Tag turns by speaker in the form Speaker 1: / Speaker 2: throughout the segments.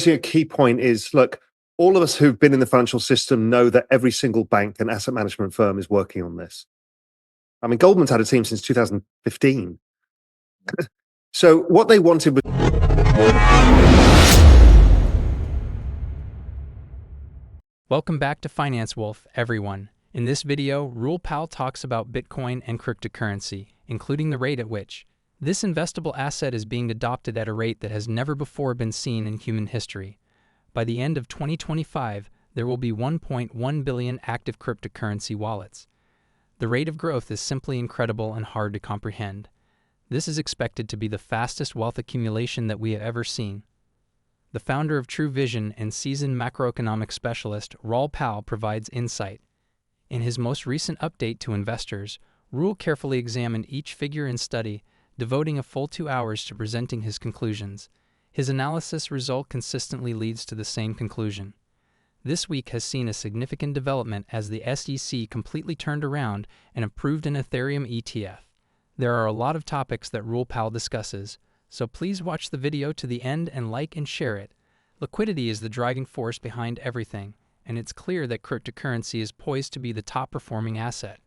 Speaker 1: A key point is, look, all of us who've been in the financial system know that every single bank and asset management firm is working on this. I mean, Goldman's had a team since 2015. So what they wanted was...
Speaker 2: Welcome back to Finance Wolf, everyone. In this video, Raoul Pal talks about Bitcoin and cryptocurrency, including the rate at which this investable asset is being adopted at a rate that has never before been seen in human history. By the end of 2025, there will be 1.1 billion active cryptocurrency wallets. The rate of growth is simply incredible and hard to comprehend. This is expected to be the fastest wealth accumulation that we have ever seen. The founder of True Vision and seasoned macroeconomic specialist, Raoul Pal, provides insight. In his most recent update to investors, Raoul carefully examined each figure and study, devoting a full 2 hours to presenting his conclusions. His analysis result consistently leads to the same conclusion. This week has seen a significant development as the SEC completely turned around and approved an Ethereum ETF. There are a lot of topics that Raoul Pal discusses, so please watch the video to the end and like and share it. Liquidity is the driving force behind everything, and it's clear that cryptocurrency is poised to be the top-performing asset.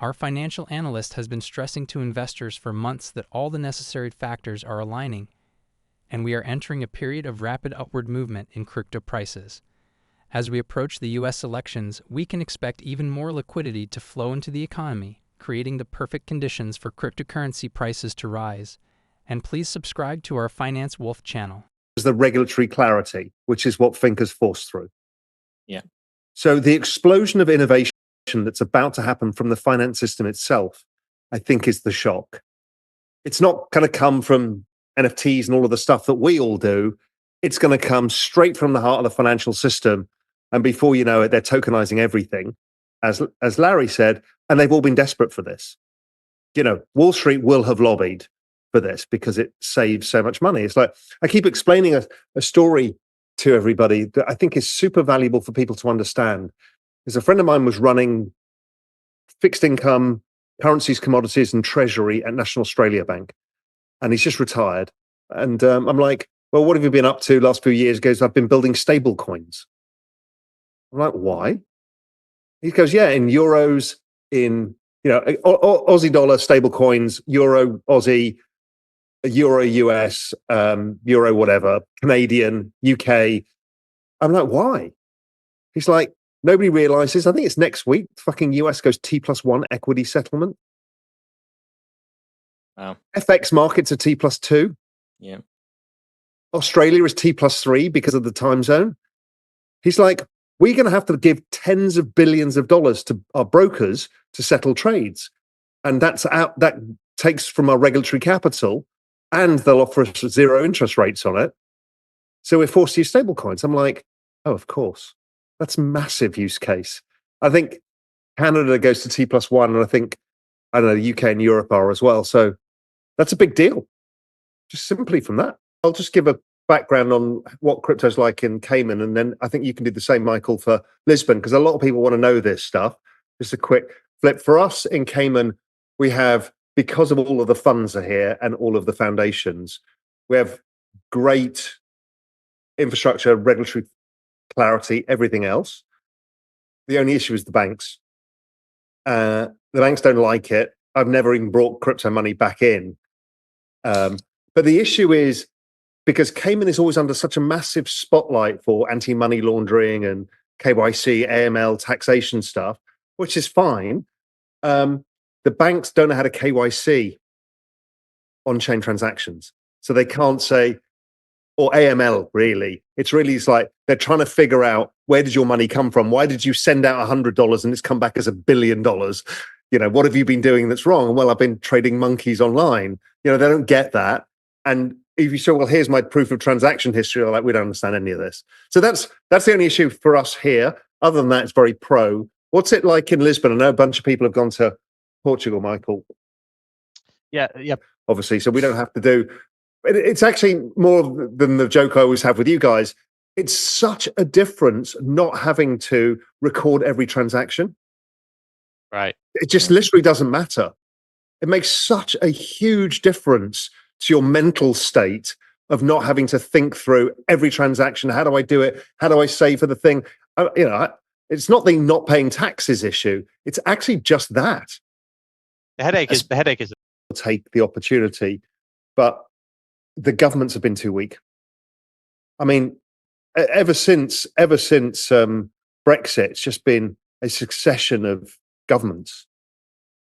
Speaker 2: Our financial analyst has been stressing to investors for months that all the necessary factors are aligning, and we are entering a period of rapid upward movement in crypto prices. As we approach the U.S. elections, we can expect even more liquidity to flow into the economy, creating the perfect conditions for cryptocurrency prices to rise. And please subscribe to our Finance Wolf channel.
Speaker 1: The regulatory clarity, which is what thinkers forced through.
Speaker 3: Yeah.
Speaker 1: So the explosion of innovation that's about to happen from the finance system itself, I think, is the shock. It's not going to come from NFTs and all of the stuff that we all do. It's going to come straight from the heart of the financial system. And before you know it, they're tokenizing everything, as Larry said, and they've all been desperate for this. You know, Wall Street will have lobbied for this because it saves so much money. It's like, I keep explaining a story to everybody that I think is super valuable for people to understand. There's a friend of mine was running fixed income, currencies, commodities, and treasury at National Australia Bank. And he's just retired. And I'm like, well, what have you been up to last few years? He goes, I've been building stable coins. I'm like, why? He goes, yeah, in euros, in, you know, Aussie dollar stable coins, euro, Aussie, euro, US, euro, whatever, Canadian, UK. I'm like, why? He's like, nobody realizes, I think it's next week, fucking US goes T+1 equity settlement.
Speaker 3: Wow.
Speaker 1: FX markets are T+2.
Speaker 3: Yeah.
Speaker 1: Australia is T+3 because of the time zone. He's like, we're going to have to give tens of billions of dollars to our brokers to settle trades. And that takes from our regulatory capital, and they'll offer us zero interest rates on it. So we're forced to use stable coins. I'm like, oh, of course. That's a massive use case. I think Canada goes to T+1, and I think, I don't know, the UK and Europe are as well. So that's a big deal. Just simply from that. I'll just give a background on what crypto's like in Cayman, and then I think you can do the same, Michael, for Lisbon, because a lot of people want to know this stuff. Just a quick flip. For us in Cayman, we have, because of all of the funds are here and all of the foundations, we have great infrastructure, regulatory clarity, everything else. The only issue is the banks. The banks don't like it. I've never even brought crypto money back in. But the issue is, because Cayman is always under such a massive spotlight for anti-money laundering and KYC, AML, taxation stuff, which is fine. The banks don't know how to KYC on-chain transactions. So they can't say, or AML, really. It's like they're trying to figure out, where did your money come from? Why did you send out $100 and it's come back as $1 billion? You know, what have you been doing that's wrong? Well, I've been trading monkeys online. You know, they don't get that. And if you say, well, here's my proof of transaction history, they're like, we don't understand any of this. So that's the only issue for us here. Other than that, it's very pro. What's it like in Lisbon? I know a bunch of people have gone to Portugal, Michael.
Speaker 3: Yeah.
Speaker 1: Obviously, so we don't have to do. It's actually more than the joke I always have with you guys. It's such a difference not having to record every transaction.
Speaker 3: Right.
Speaker 1: It just literally doesn't matter. It makes such a huge difference to your mental state of not having to think through every transaction. How do I do it? How do I save for the thing? It's not the not paying taxes issue. It's actually just that.
Speaker 3: The headache is
Speaker 1: Take the opportunity, but the governments have been too weak. I mean, ever since Brexit, it's just been a succession of governments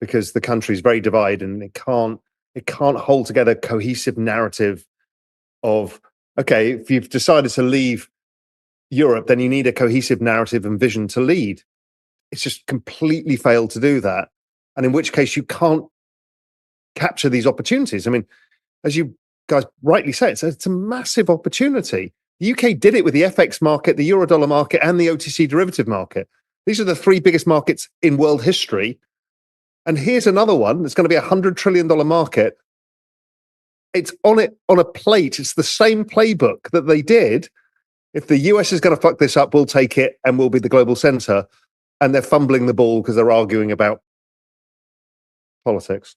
Speaker 1: because the country's very divided and it can't hold together a cohesive narrative of, okay, if you've decided to leave Europe, then you need a cohesive narrative and vision to lead. It's just completely failed to do that. And in which case you can't capture these opportunities. I mean, as you guys rightly say, it's a massive opportunity. The UK did it with the FX market, the Eurodollar market, and the OTC derivative market. These are the three biggest markets in world history. And here's another one that's going to be $100 trillion market. It's on a plate. It's the same playbook that they did. If the US is going to fuck this up, we'll take it and we'll be the global center. And they're fumbling the ball because they're arguing about politics.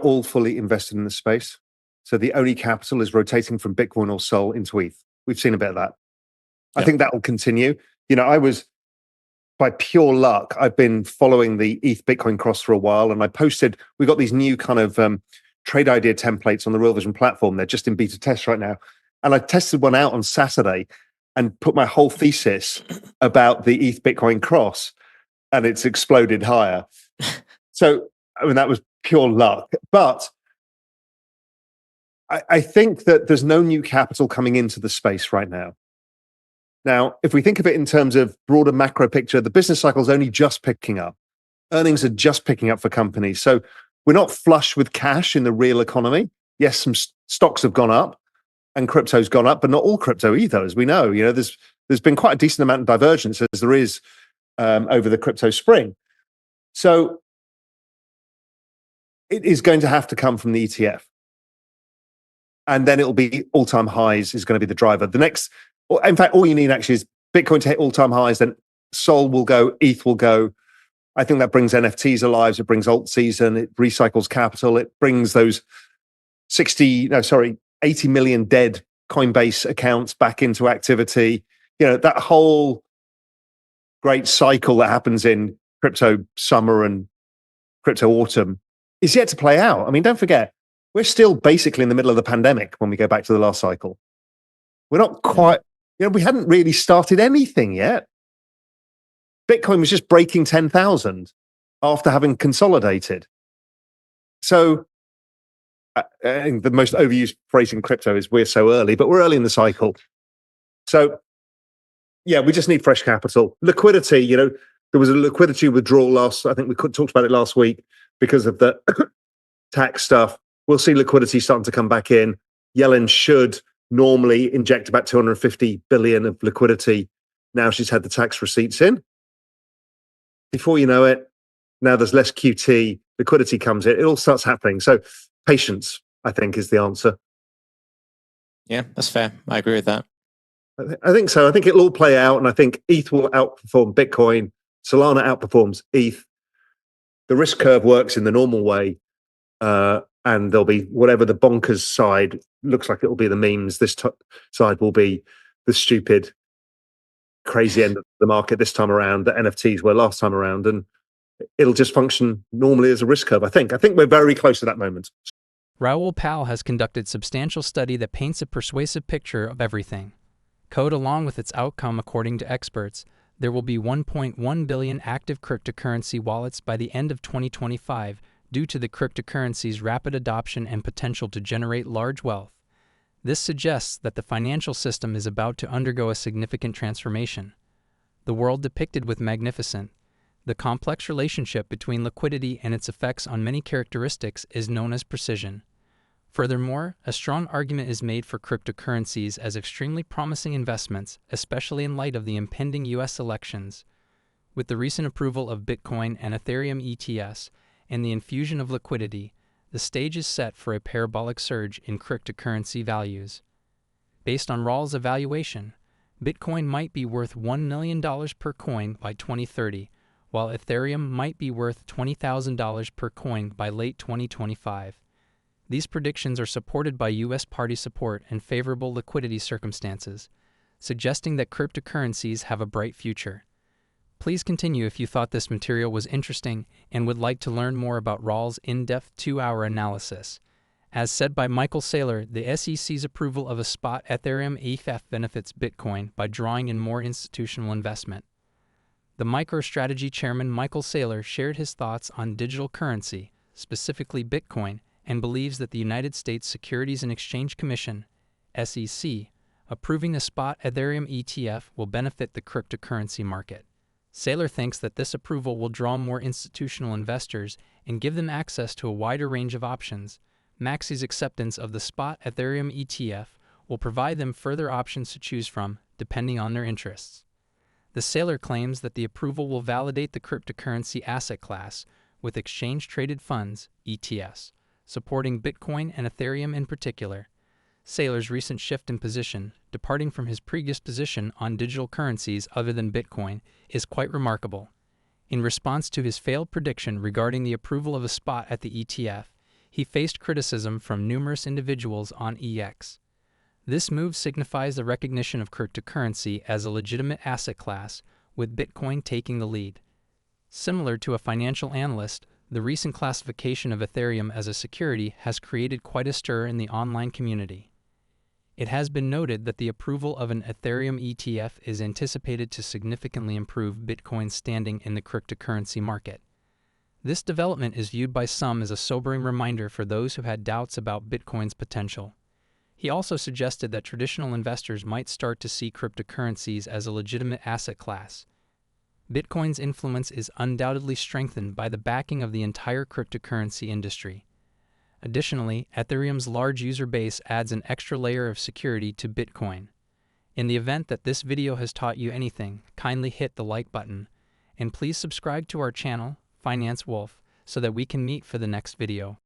Speaker 1: All fully invested in the space. So the only capital is rotating from Bitcoin or Sol into ETH. We've seen a bit of that. I think that will continue. I was, by pure luck, I've been following the ETH Bitcoin cross for a while, and I posted, we got these new kind of trade idea templates on the Real Vision platform. They're just in beta test right now. And I tested one out on Saturday and put my whole thesis about the ETH Bitcoin cross, and it's exploded higher. So, I mean, that was pure luck. But I think that there's no new capital coming into the space right now. Now, if we think of it in terms of broader macro picture, the business cycle is only just picking up. Earnings are just picking up for companies. So we're not flush with cash in the real economy. Yes, some stocks have gone up and crypto's gone up, but not all crypto either, as we know. There's been quite a decent amount of divergence as there is over the crypto spring. So it is going to have to come from the ETF. And then it'll be all-time highs is going to be the driver. In fact, all you need actually is Bitcoin to hit all-time highs, then Sol will go, ETH will go. I think that brings NFTs alive. It brings alt season. It recycles capital. It brings those 80 million dead Coinbase accounts back into activity. That whole great cycle that happens in crypto summer and crypto autumn is yet to play out. I mean, don't forget, we're still basically in the middle of the pandemic when we go back to the last cycle. We're not quite, we hadn't really started anything yet. Bitcoin was just breaking 10,000 after having consolidated. So I think the most overused phrase in crypto is we're so early, but we're early in the cycle. So yeah, we just need fresh capital. Liquidity, there was a liquidity withdrawal I think we talked about it last week because of the tax stuff. We'll see liquidity starting to come back in. Yellen should normally inject about 250 billion of liquidity. Now she's had the tax receipts in. Before you know it, now there's less QT, liquidity comes in, it all starts happening. So patience, I think, is the answer.
Speaker 4: Yeah, that's fair. I agree with that.
Speaker 1: I think so. I think it'll all play out, and I think ETH will outperform Bitcoin. Solana outperforms ETH. The risk curve works in the normal way, and there'll be whatever the bonkers side looks like. It'll be the memes. This side will be the stupid, crazy end of the market this time around. The NFTs were last time around, and it'll just function normally as a risk curve. I think we're very close to that moment.
Speaker 2: Raoul Pal has conducted substantial study that paints a persuasive picture of everything. Code along with its outcome, according to experts, there will be 1.1 billion active cryptocurrency wallets by the end of 2025 due to the cryptocurrency's rapid adoption and potential to generate large wealth. This suggests that the financial system is about to undergo a significant transformation. The world depicted with magnificent. The complex relationship between liquidity and its effects on many characteristics is known as precision. Furthermore, a strong argument is made for cryptocurrencies as extremely promising investments, especially in light of the impending U.S. elections. With the recent approval of Bitcoin and Ethereum ETS and the infusion of liquidity, the stage is set for a parabolic surge in cryptocurrency values. Based on Raoul's evaluation, Bitcoin might be worth $1 million per coin by 2030, while Ethereum might be worth $20,000 per coin by late 2025. These predictions are supported by U.S. party support and favorable liquidity circumstances, suggesting that cryptocurrencies have a bright future. Please continue if you thought this material was interesting and would like to learn more about Raoul's in-depth 2-hour analysis. As said by Michael Saylor, the SEC's approval of a spot Ethereum ETF benefits Bitcoin by drawing in more institutional investment. The MicroStrategy chairman Michael Saylor shared his thoughts on digital currency, specifically Bitcoin, and believes that the United States Securities and Exchange Commission, SEC, approving the spot Ethereum ETF will benefit the cryptocurrency market. Saylor thinks that this approval will draw more institutional investors and give them access to a wider range of options. Maxi's acceptance of the spot Ethereum ETF will provide them further options to choose from, depending on their interests. The Saylor claims that the approval will validate the cryptocurrency asset class with exchange-traded funds, ETFs, supporting Bitcoin and Ethereum in particular. Saylor's recent shift in position, departing from his previous position on digital currencies other than Bitcoin, is quite remarkable. In response to his failed prediction regarding the approval of a spot at the ETF, he faced criticism from numerous individuals on X. This move signifies the recognition of cryptocurrency as a legitimate asset class, with Bitcoin taking the lead. Similar to a financial analyst, the recent classification of Ethereum as a security has created quite a stir in the online community. It has been noted that the approval of an Ethereum ETF is anticipated to significantly improve Bitcoin's standing in the cryptocurrency market. This development is viewed by some as a sobering reminder for those who had doubts about Bitcoin's potential. He also suggested that traditional investors might start to see cryptocurrencies as a legitimate asset class. Bitcoin's influence is undoubtedly strengthened by the backing of the entire cryptocurrency industry. Additionally, Ethereum's large user base adds an extra layer of security to Bitcoin. In the event that this video has taught you anything, kindly hit the like button, and please subscribe to our channel, Finance Wolf, so that we can meet for the next video.